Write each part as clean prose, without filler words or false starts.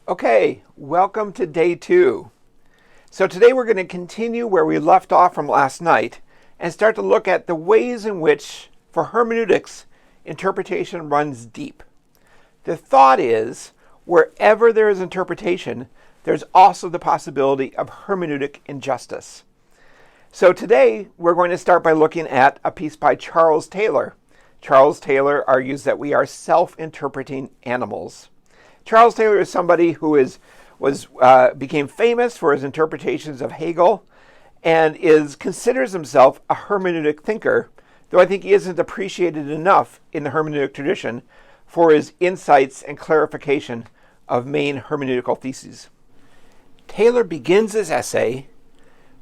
Okay, welcome to day 2. So today we're going to continue where we left off from last night and start to look at the ways in which, for hermeneutics, interpretation runs deep. The thought is, wherever there is interpretation, there's also the possibility of hermeneutic injustice. So today we're going to start by looking at a piece by Charles Taylor. Charles Taylor argues that we are self-interpreting animals. Charles Taylor is somebody who became famous for his interpretations of Hegel and considers himself a hermeneutic thinker, though I think he isn't appreciated enough in the hermeneutic tradition for his insights and clarification of main hermeneutical theses. Taylor begins his essay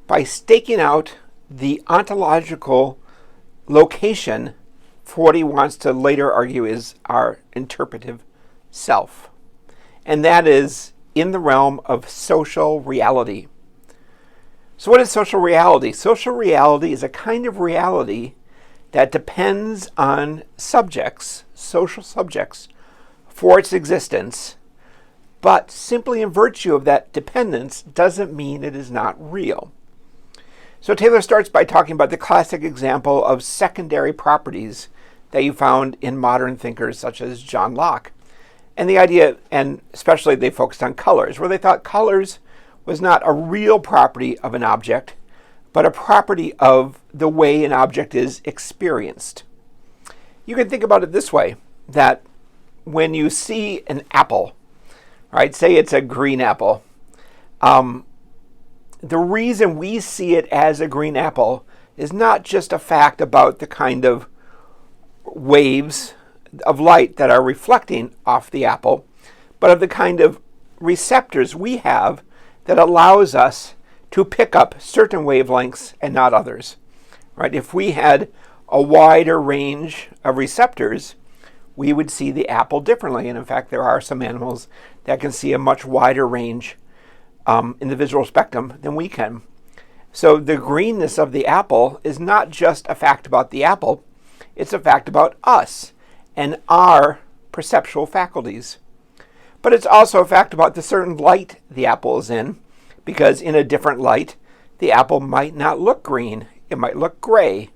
by staking out the ontological location for what he wants to later argue is our interpretive self. And that is in the realm of social reality. So what is social reality? Social reality is a kind of reality that depends on subjects, social subjects, for its existence, but simply in virtue of that dependence doesn't mean it is not real. So Taylor starts by talking about the classic example of secondary properties that you found in modern thinkers such as John Locke. And the idea, and especially they focused on colors, where they thought colors was not a real property of an object, but a property of the way an object is experienced. You can think about it this way, that when you see an apple, right, say it's a green apple, the reason we see it as a green apple is not just a fact about the kind of waves of light that are reflecting off the apple, but of the kind of receptors we have that allows us to pick up certain wavelengths and not others. Right? If we had a wider range of receptors, we would see the apple differently. And in fact, there are some animals that can see a much wider range in the visual spectrum than we can. So the greenness of the apple is not just a fact about the apple, it's a fact about us and our perceptual faculties. But it's also a fact about the certain light the apple is in, because in a different light, the apple might not look green, it might look gray.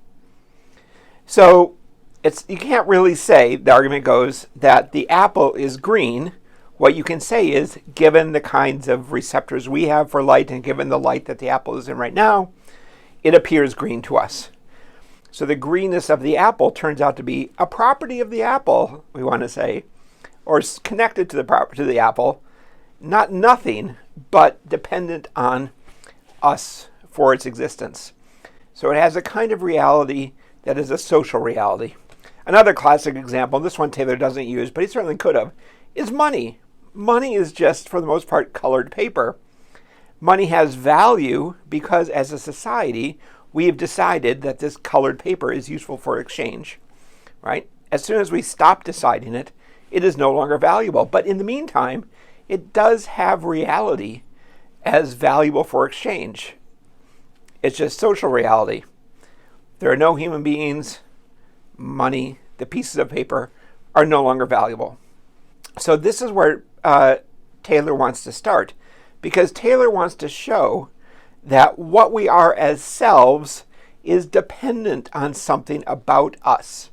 So you can't really say, the argument goes, that the apple is green. What you can say is, given the kinds of receptors we have for light and given the light that the apple is in right now, it appears green to us. So the greenness of the apple turns out to be a property of the apple, we want to say, or connected to the apple, not nothing, but dependent on us for its existence. So it has a kind of reality that is a social reality. Another classic example, this one Taylor doesn't use, but he certainly could have, is money. Money is just, for the most part, colored paper. Money has value because, as a society, we have decided that this colored paper is useful for exchange, right? As soon as we stop deciding it, it is no longer valuable. But in the meantime, it does have reality as valuable for exchange. It's just social reality. There are no human beings. Money, the pieces of paper, are no longer valuable. So this is where Taylor wants to start, because Taylor wants to show that what we are as selves is dependent on something about us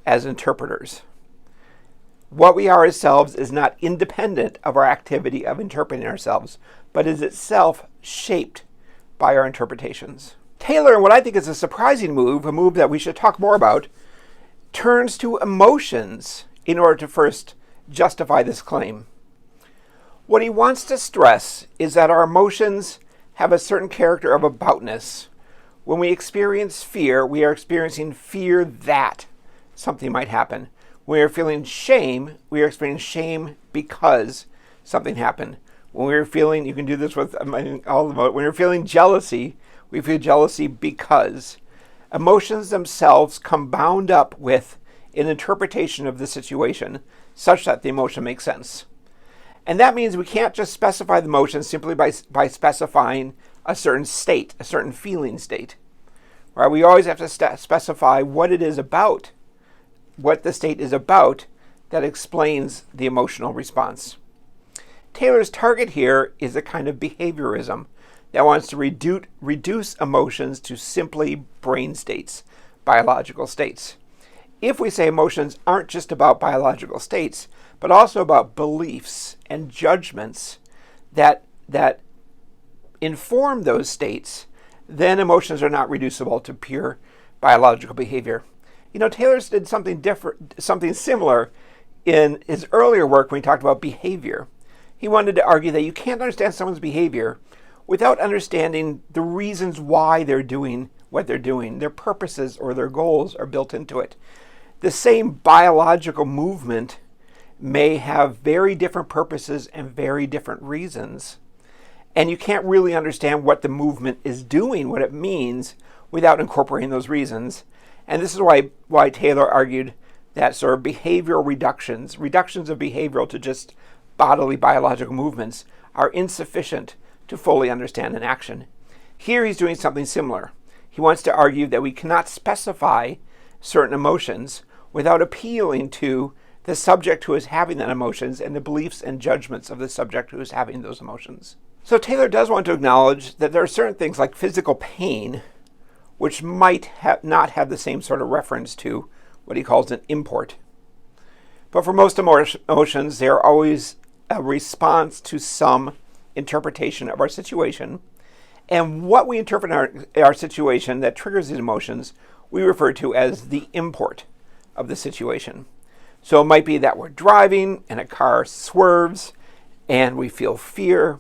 as interpreters. What we are as selves is not independent of our activity of interpreting ourselves, but is itself shaped by our interpretations. Taylor, what I think is a surprising move, a move that we should talk more about, turns to emotions in order to first justify this claim. What he wants to stress is that our emotions have a certain character of aboutness. When we experience fear, we are experiencing fear that something might happen. When we are feeling shame, we are experiencing shame because something happened. When we are feeling, you can do this with all of it. When we're feeling jealousy, we feel jealousy because emotions themselves come bound up with an interpretation of the situation such that the emotion makes sense. And that means we can't just specify the emotion simply by specifying a certain state, a certain feeling state. Right? We always have to specify what it is about, what the state is about, that explains the emotional response. Taylor's target here is a kind of behaviorism that wants to reduce emotions to simply brain states, biological states. If we say emotions aren't just about biological states, but also about beliefs and judgments that inform those states, then emotions are not reducible to pure biological behavior. Taylor's did something different, something similar in his earlier work when he talked about behavior. He wanted to argue that you can't understand someone's behavior without understanding the reasons why they're doing what they're doing. Their purposes or their goals are built into it. The same biological movement may have very different purposes and very different reasons. And you can't really understand what the movement is doing, what it means, without incorporating those reasons. And this is why Taylor argued that sort of behavioral reductions of behavioral to just bodily biological movements, are insufficient to fully understand an action. Here he's doing something similar. He wants to argue that we cannot specify certain emotions without appealing to the subject who is having that emotions and the beliefs and judgments of the subject who is having those emotions. So Taylor does want to acknowledge that there are certain things like physical pain which might not have the same sort of reference to what he calls an import. But for most emotions, they are always a response to some interpretation of our situation. And what we interpret in our situation that triggers these emotions, we refer to as the import of the situation. So it might be that we're driving and a car swerves and we feel fear.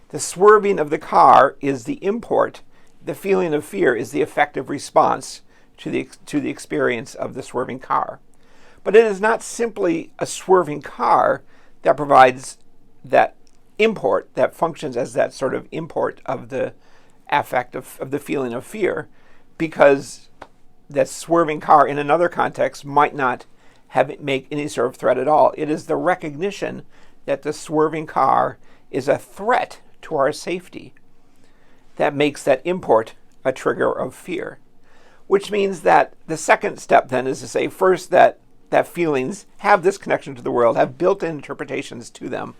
The swerving of the car is the import. The feeling of fear is the effective response to the experience of the swerving car. But it is not simply a swerving car that provides that import, that functions as that sort of import of the affect of the feeling of fear, because that swerving car in another context might not have it make any sort of threat at all. It is the recognition that the swerving car is a threat to our safety that makes that import a trigger of fear. Which means that the second step then is to say first that feelings have this connection to the world, have built-in interpretations to them.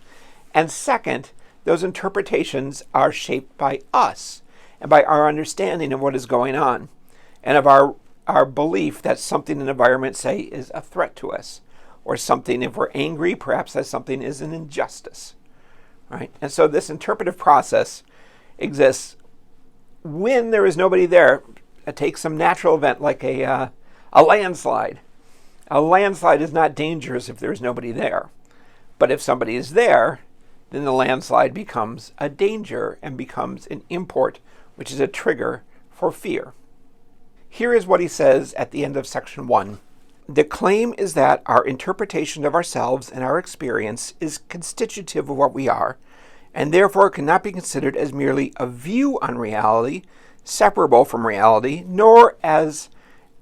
And second, those interpretations are shaped by us and by our understanding of what is going on and of our belief that something in the environment, say, is a threat to us, or something, if we're angry, perhaps that something is an injustice, right? And so this interpretive process exists when there is nobody there. Take some natural event like a landslide. A landslide is not dangerous if there's nobody there. But if somebody is there, then the landslide becomes a danger and becomes an import, which is a trigger for fear. Here is what he says at the end of section 1. The claim is that our interpretation of ourselves and our experience is constitutive of what we are, and therefore cannot be considered as merely a view on reality, separable from reality, nor as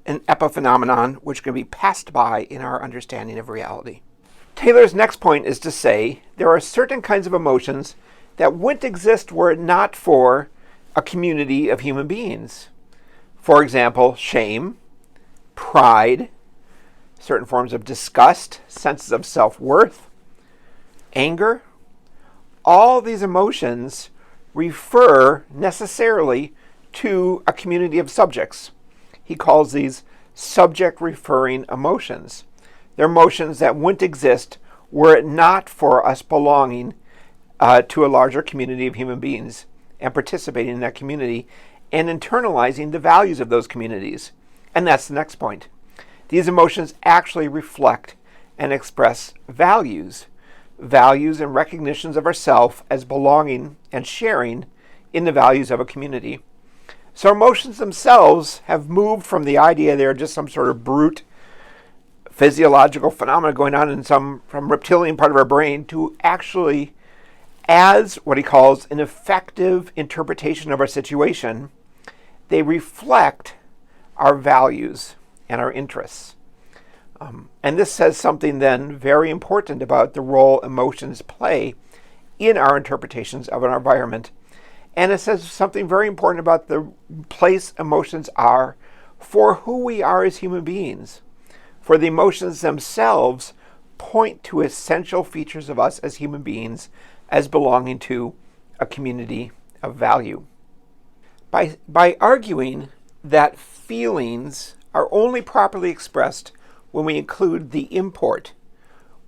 an epiphenomenon which can be passed by in our understanding of reality. Taylor's next point is to say there are certain kinds of emotions that wouldn't exist were it not for a community of human beings. For example, shame, pride, certain forms of disgust, senses of self-worth, anger. All these emotions refer necessarily to a community of subjects. He calls these subject-referring emotions. They're emotions that wouldn't exist were it not for us belonging to a larger community of human beings and participating in that community and internalizing the values of those communities. And that's the next point. These emotions actually reflect and express values and recognitions of ourself as belonging and sharing in the values of a community. So emotions themselves have moved from the idea they're just some sort of brute physiological phenomena going on in some reptilian part of our brain to actually, as what he calls an effective interpretation of our situation, they reflect our values and our interests. And this says something then very important about the role emotions play in our interpretations of an environment. And it says something very important about the place emotions are for who we are as human beings. For the emotions themselves point to essential features of us as human beings as belonging to a community of value. By arguing that feelings are only properly expressed when we include the import,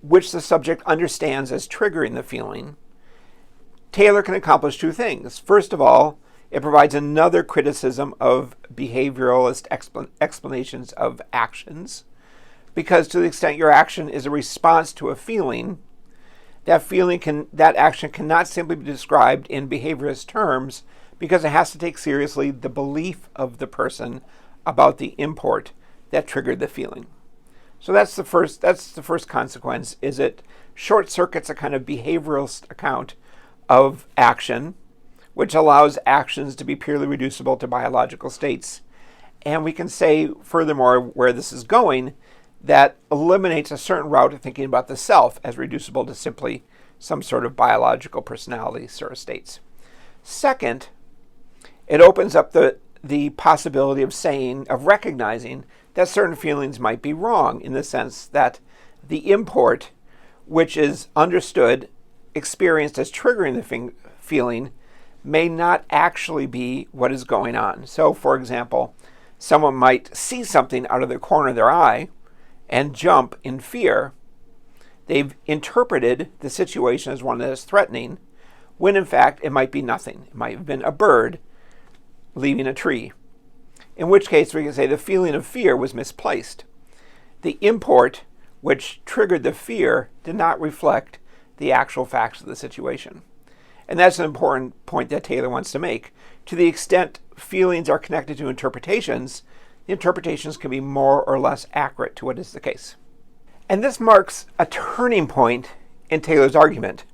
which the subject understands as triggering the feeling, Taylor can accomplish two things. First of all, it provides another criticism of behavioralist explanations of actions, because to the extent your action is a response to a feeling, that action cannot simply be described in behaviorist terms, because it has to take seriously the belief of the person about the import that triggered the feeling. So that's the first consequence, is it short circuits a kind of behavioralist account of action, which allows actions to be purely reducible to biological states. And we can say, furthermore, where this is going, that eliminates a certain route of thinking about the self as reducible to simply some sort of biological personality sort of states. Second, it opens up the possibility of recognizing that certain feelings might be wrong, in the sense that the import, which is understood, experienced as triggering the feeling, may not actually be what is going on. So, for example, someone might see something out of the corner of their eye and jump in fear. They've interpreted the situation as one that is threatening, when in fact it might be nothing. It might have been a bird leaving a tree, in which case we can say the feeling of fear was misplaced. The import which triggered the fear did not reflect the actual facts of the situation. And that's an important point that Taylor wants to make. To the extent feelings are connected to interpretations, the interpretations can be more or less accurate to what is the case. And this marks a turning point in Taylor's argument.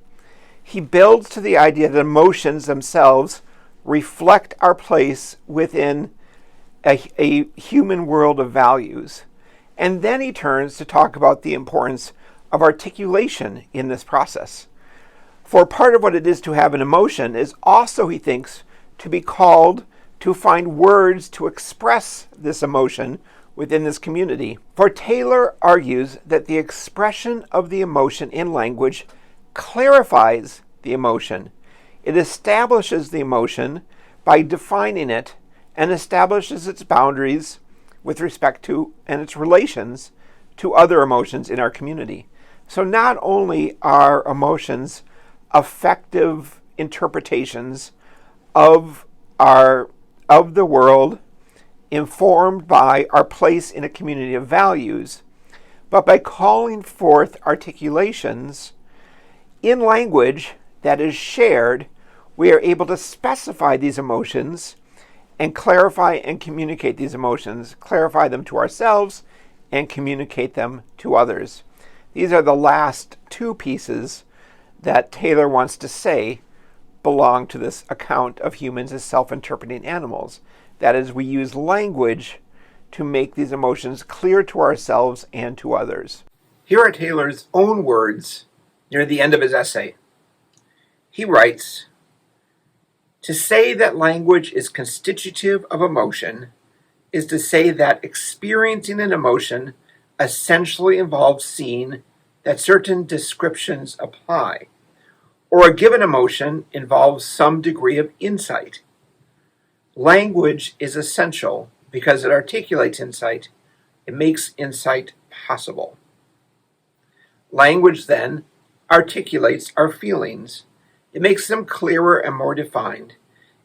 He builds to the idea that emotions themselves reflect our place within a human world of values. And then he turns to talk about the importance of articulation in this process. For part of what it is to have an emotion is also, he thinks, to be called to find words to express this emotion within this community. For Taylor argues that the expression of the emotion in language clarifies the emotion. It establishes the emotion by defining it and establishes its boundaries with respect to and its relations to other emotions in our community. So not only are emotions effective interpretations of the world, informed by our place in a community of values, but by calling forth articulations in language that is shared, we are able to specify these emotions and clarify and communicate these emotions, clarify them to ourselves and communicate them to others. These are the last two pieces that Taylor wants to say belong to this account of humans as self-interpreting animals. That is, we use language to make these emotions clear to ourselves and to others. Here are Taylor's own words near the end of his essay. He writes, "To say that language is constitutive of emotion is to say that experiencing an emotion essentially involves seeing that certain descriptions apply, or a given emotion involves some degree of insight. Language is essential because it articulates insight. It makes insight possible. Language, then, articulates our feelings. It makes them clearer and more defined,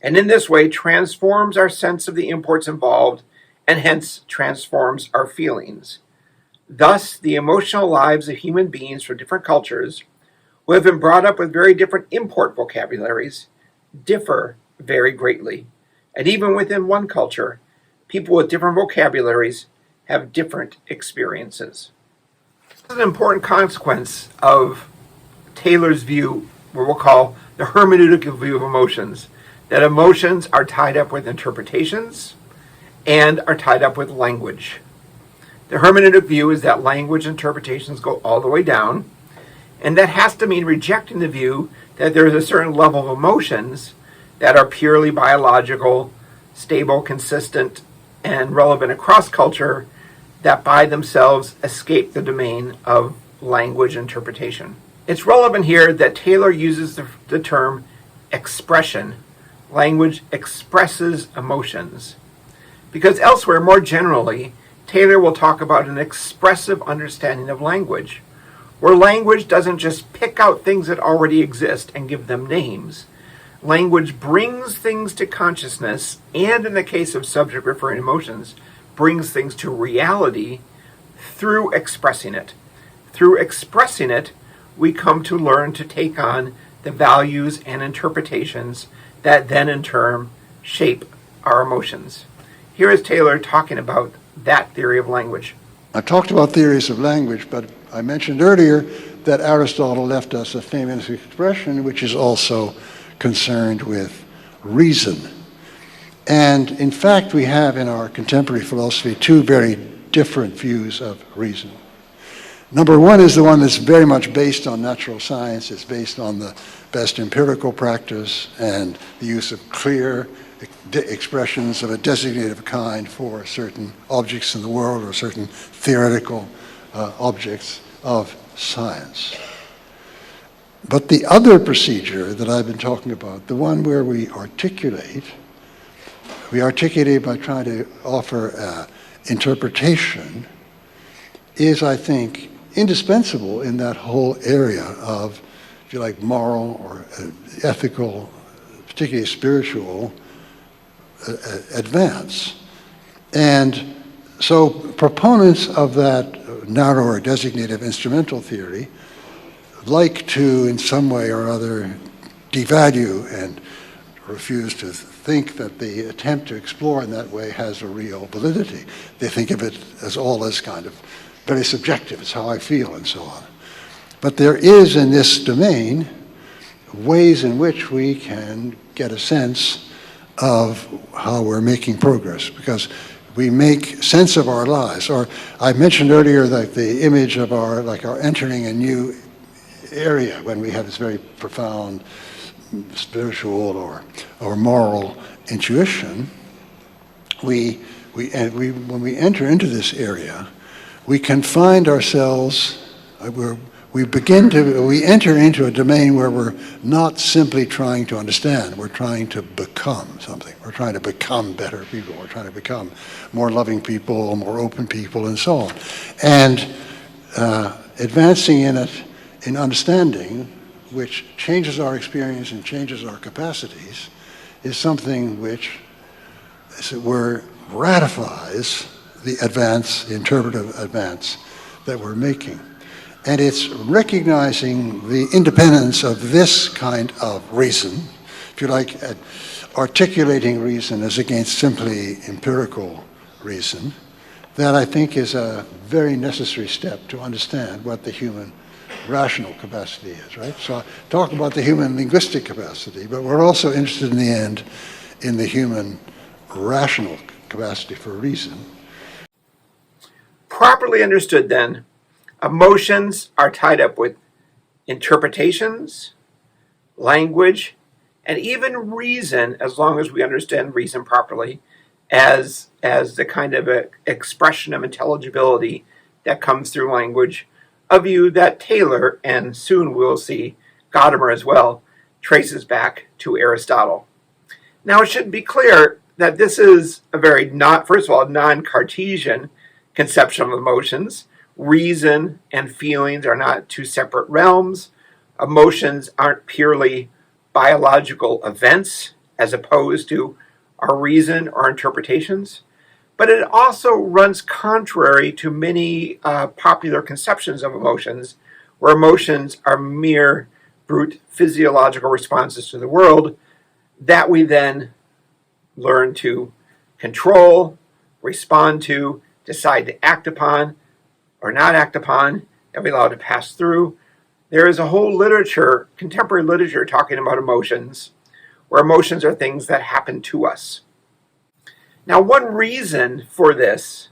and in this way transforms our sense of the imports involved, and hence transforms our feelings. Thus, the emotional lives of human beings from different cultures, who have been brought up with very different import vocabularies, differ very greatly. And even within one culture, people with different vocabularies have different experiences." This is an important consequence of Taylor's view, what we'll call the hermeneutical view of emotions, that emotions are tied up with interpretations and are tied up with language. The hermeneutic view is that language interpretations go all the way down, and that has to mean rejecting the view that there is a certain level of emotions that are purely biological, stable, consistent, and relevant across culture that by themselves escape the domain of language interpretation. It's relevant here that Taylor uses the term expression. Language expresses emotions. Because elsewhere, more generally, Taylor will talk about an expressive understanding of language, where language doesn't just pick out things that already exist and give them names. Language brings things to consciousness, and in the case of subject-referring emotions, brings things to reality through expressing it. Through expressing it, we come to learn to take on the values and interpretations that then in turn shape our emotions. Here is Taylor talking about that theory of language. I talked about theories of language, but I mentioned earlier that Aristotle left us a famous expression which is also concerned with reason. And in fact, we have in our contemporary philosophy two very different views of reason. Number one is the one that's very much based on natural science. It's based on the best empirical practice and the use of clear expressions of a designated kind for certain objects in the world or certain theoretical objects of science. But the other procedure that I've been talking about, the one where we articulate by trying to offer interpretation, is, I think, indispensable in that whole area of, if you like, moral or ethical, particularly spiritual advance. And so proponents of that narrower designative instrumental theory like to, in some way or other, devalue and refuse to think that the attempt to explore in that way has a real validity. They think of it as all as kind of very subjective. It's how I feel and so on. But there is in this domain ways in which we can get a sense of how we're making progress, because we make sense of our lives. Or I mentioned earlier like the image of our entering a new area when we have this very profound spiritual or moral intuition. When we enter into this area, we can find ourselves, we enter into a domain where we're not simply trying to understand, we're trying to become something. We're trying to become better people. We're trying to become more loving people, more open people, and so on. And advancing in it, in understanding, which changes our experience and changes our capacities, is something which, as it were, ratifies the advance, the interpretive advance that we're making. And it's recognizing the independence of this kind of reason, if you like, articulating reason as against simply empirical reason, that I think is a very necessary step to understand what the human rational capacity is, right? So I talk about the human linguistic capacity, but we're also interested in the end in the human rational capacity for reason. Properly understood then, emotions are tied up with interpretations, language, and even reason, as long as we understand reason properly, as the kind of expression of intelligibility that comes through language, a view that Taylor, and soon we'll see Gadamer as well, traces back to Aristotle. Now it should be clear that this is a very first of all, non-Cartesian conception of emotions. Reason and feelings are not two separate realms. Emotions aren't purely biological events as opposed to our reason or interpretations. But it also runs contrary to many popular conceptions of emotions, where emotions are mere brute physiological responses to the world that we then learn to control, respond to, decide to act upon or not act upon, that we allow to pass through. There is a whole literature, contemporary literature, talking about emotions, where emotions are things that happen to us. Now, one reason for this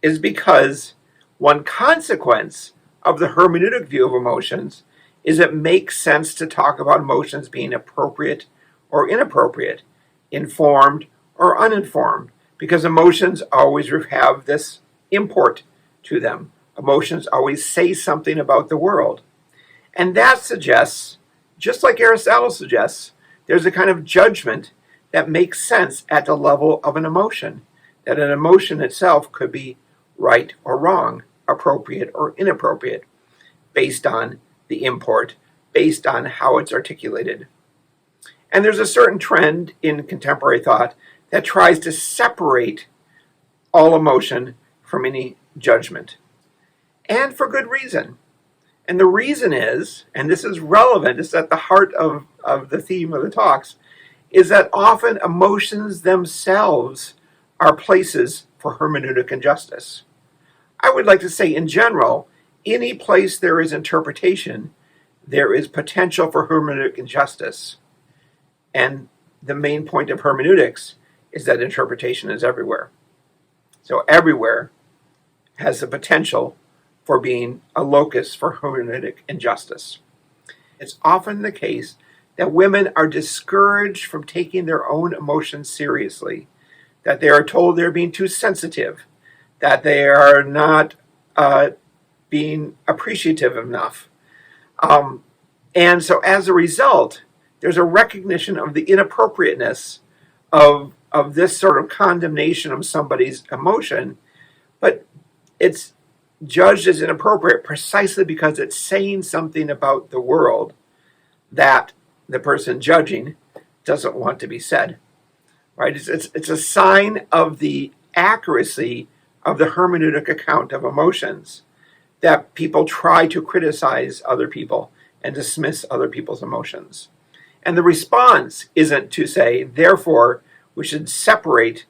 is because one consequence of the hermeneutic view of emotions is it makes sense to talk about emotions being appropriate or inappropriate, informed or uninformed, because emotions always have this import to them. Emotions always say something about the world. And that suggests, just like Aristotle suggests, there's a kind of judgment that makes sense at the level of an emotion, that an emotion itself could be right or wrong, appropriate or inappropriate, based on the import, based on how it's articulated. And there's a certain trend in contemporary thought that tries to separate all emotion from any judgment. And for good reason. And the reason is, and this is relevant, it's at the heart of the theme of the talks, is that often emotions themselves are places for hermeneutic injustice. I would like to say, in general, any place there is interpretation, there is potential for hermeneutic injustice. And the main point of hermeneutics is that interpretation is everywhere. So everywhere has the potential for being a locus for hermeneutic injustice. It's often the case that women are discouraged from taking their own emotions seriously, that they are told they're being too sensitive, that they are not being appreciative enough. And so as a result, there's a recognition of the inappropriateness of this sort of condemnation of somebody's emotion, but it's judged as inappropriate precisely because it's saying something about the world that the person judging doesn't want to be said. Right? It's a sign of the accuracy of the hermeneutic account of emotions that people try to criticize other people and dismiss other people's emotions. And the response isn't to say, therefore, we should separate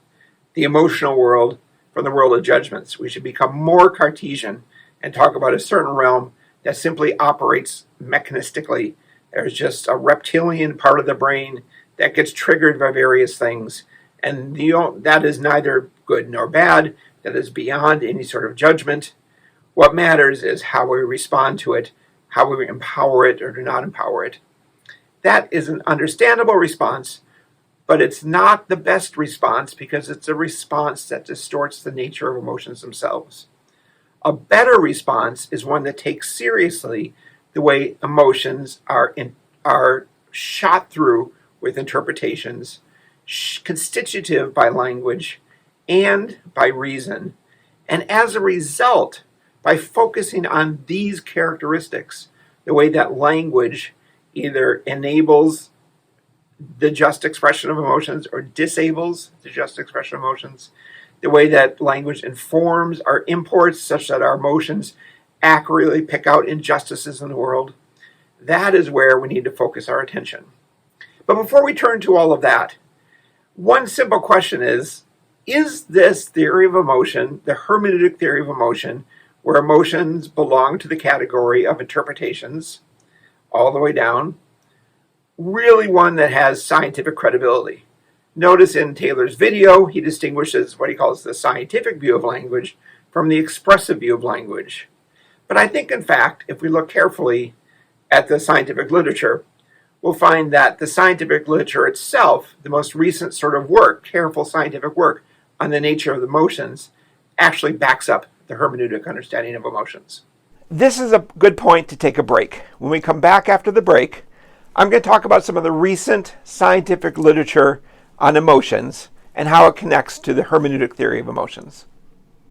the emotional world from the world of judgments. We should become more Cartesian and talk about a certain realm that simply operates mechanistically. There's just a reptilian part of the brain that gets triggered by various things. And that is neither good nor bad. That is beyond any sort of judgment. What matters is how we respond to it, how we empower it or do not empower it. That is an understandable response, but it's not the best response because it's a response that distorts the nature of emotions themselves. A better response is one that takes seriously the way emotions are shot through with interpretations, constitutive by language and by reason. And as a result, by focusing on these characteristics, the way that language either enables the just expression of emotions or disables the just expression of emotions, the way that language informs our imports such that our emotions accurately pick out injustices in the world, that is where we need to focus our attention. But before we turn to all of that, one simple question is this theory of emotion, the hermeneutic theory of emotion, where emotions belong to the category of interpretations, all the way down, really one that has scientific credibility? Notice in Taylor's video, he distinguishes what he calls the scientific view of language from the expressive view of language. But I think, in fact, if we look carefully at the scientific literature, we'll find that the scientific literature itself, the most recent sort of work, careful scientific work on the nature of emotions, actually backs up the hermeneutic understanding of emotions. This is a good point to take a break. When we come back after the break, I'm going to talk about some of the recent scientific literature on emotions and how it connects to the hermeneutic theory of emotions.